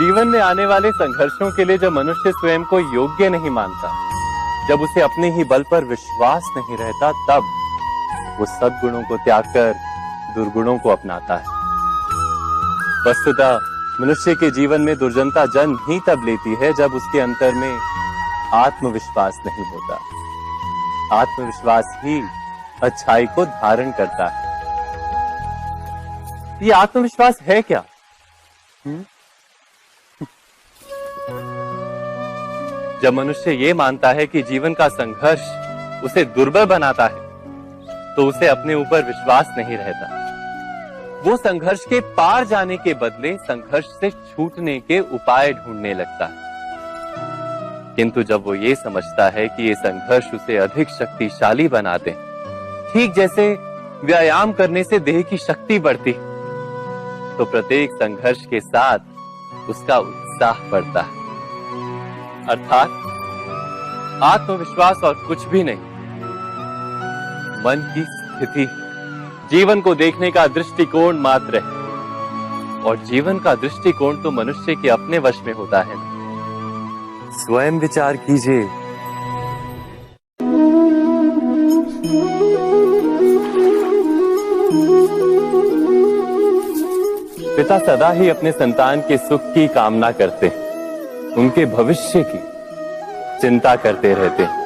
जीवन में आने वाले संघर्षों के लिए जब मनुष्य स्वयं को योग्य नहीं मानता, जब उसे अपने ही बल पर विश्वास नहीं रहता, तब वो सद्गुणों को त्याग कर दुर्गुणों को अपनाता है। वस्तुतः मनुष्य के जीवन में दुर्जनता जन्म ही तब लेती है जब उसके अंतर में आत्मविश्वास नहीं होता। आत्मविश्वास ही अच्छाई को धारण करता है। ये आत्मविश्वास है क्या? जब मनुष्य ये मानता है कि जीवन का संघर्ष उसे दुर्बल बनाता है, तो उसे अपने ऊपर विश्वास नहीं रहता। वो संघर्ष के पार जाने के बदले संघर्ष से छूटने के उपाय ढूंढने लगता है। किंतु जब वो ये समझता है कि ये संघर्ष उसे अधिक शक्तिशाली बनाते हैं, ठीक जैसे व्यायाम करने से देह की शक्ति बढ़ती, तो प्रत्येक संघर्ष के साथ उसका उत्साह बढ़ता है। अर्थात आत्मविश्वास और कुछ भी नहीं, मन की स्थिति, जीवन को देखने का दृष्टिकोण मात्र है। और जीवन का दृष्टिकोण तो मनुष्य के अपने वश में होता है। स्वयं विचार कीजिए। पिता सदा ही अपने संतान के सुख की कामना करते हैं, उनके भविष्य की चिंता करते रहते हैं।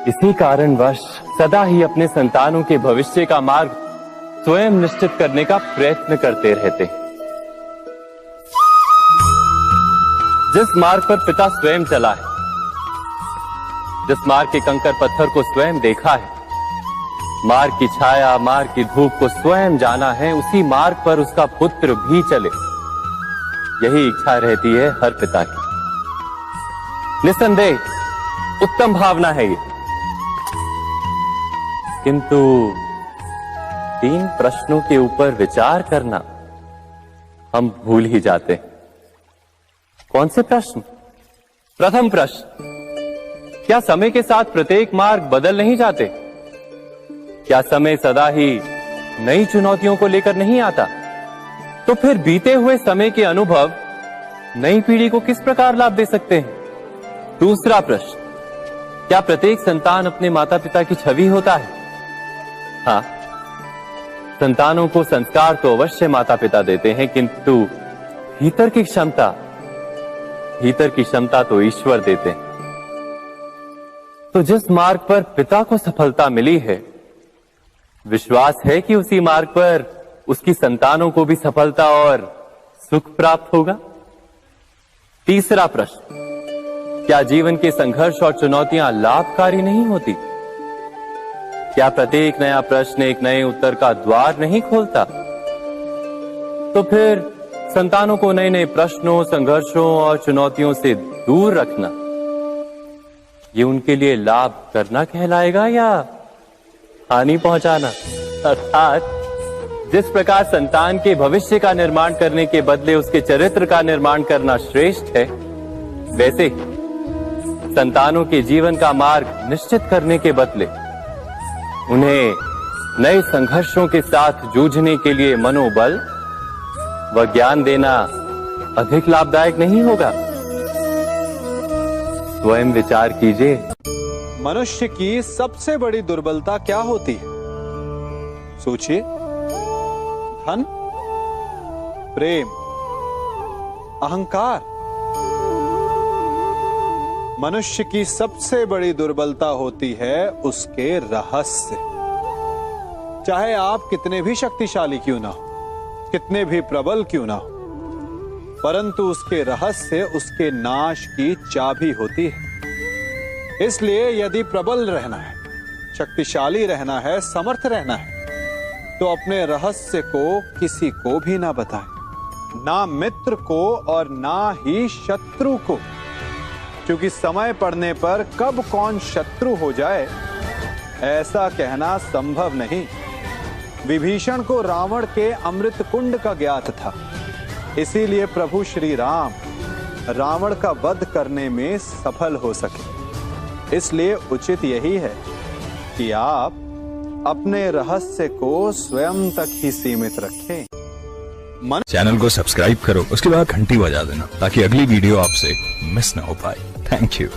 इसी कारणवश सदा ही अपने संतानों के भविष्य का मार्ग स्वयं निश्चित करने का प्रयत्न करते रहते हैं। जिस मार्ग पर पिता स्वयं चला है, जिस मार्ग के कंकर पत्थर को स्वयं देखा है, मार्ग की छाया, मार्ग की धूप को स्वयं जाना है, उसी मार्ग पर उसका पुत्र भी चले, यही इच्छा रहती है हर पिता की। निस्संदेह उत्तम भावना है ये। किंतु 3 प्रश्नों के ऊपर विचार करना हम भूल ही जाते हैं। कौन से प्रश्न? प्रथम प्रश्न, क्या समय के साथ प्रत्येक मार्ग बदल नहीं जाते? क्या समय सदा ही नई चुनौतियों को लेकर नहीं आता? तो फिर बीते हुए समय के अनुभव नई पीढ़ी को किस प्रकार लाभ दे सकते हैं? दूसरा प्रश्न, क्या प्रत्येक संतान अपने माता पिता की छवि होता है? हाँ, संतानों को संस्कार तो अवश्य माता पिता देते हैं, किंतु भीतर की क्षमता तो ईश्वर देते हैं। तो जिस मार्ग पर पिता को सफलता मिली है, विश्वास है कि उसी मार्ग पर उसकी संतानों को भी सफलता और सुख प्राप्त होगा। तीसरा प्रश्न, क्या जीवन के संघर्ष और चुनौतियां लाभकारी नहीं होती? क्या प्रत्येक नया प्रश्न एक नए उत्तर का द्वार नहीं खोलता? तो फिर संतानों को नए नए प्रश्नों, संघर्षों और चुनौतियों से दूर रखना, ये उनके लिए लाभ करना कहलाएगा या हानि पहुंचाना? अर्थात जिस प्रकार संतान के भविष्य का निर्माण करने के बदले उसके चरित्र का निर्माण करना श्रेष्ठ है, वैसे ही संतानों के जीवन का मार्ग निश्चित करने के बदले उन्हें नए संघर्षों के साथ जूझने के लिए मनोबल व ज्ञान देना अधिक लाभदायक नहीं होगा? स्वयं विचार कीजिए। मनुष्य की सबसे बड़ी दुर्बलता क्या होती है? सोचिए। धन, प्रेम, अहंकार। मनुष्य की सबसे बड़ी दुर्बलता होती है उसके रहस्य। चाहे आप कितने भी शक्तिशाली क्यों ना हो, कितने भी प्रबल क्यों ना हो, परंतु उसके रहस्य उसके नाश की चाबी होती है। इसलिए यदि प्रबल रहना है, शक्तिशाली रहना है, समर्थ रहना है, तो अपने रहस्य को किसी को भी ना बताएं, ना मित्र को और ना ही शत्रु को, क्योंकि समय पड़ने पर कब कौन शत्रु हो जाए ऐसा कहना संभव नहीं। विभीषण को रावण के अमृत कुंड का ज्ञात था, इसीलिए प्रभु श्री राम रावण का वध करने में सफल हो सके। इसलिए उचित यही है कि आप अपने रहस्य को स्वयं तक ही सीमित रखें। चैनल को सब्सक्राइब करो, उसके बाद घंटी बजा देना ताकि अगली वीडियो आपसे मिस ना हो पाए। Thank you.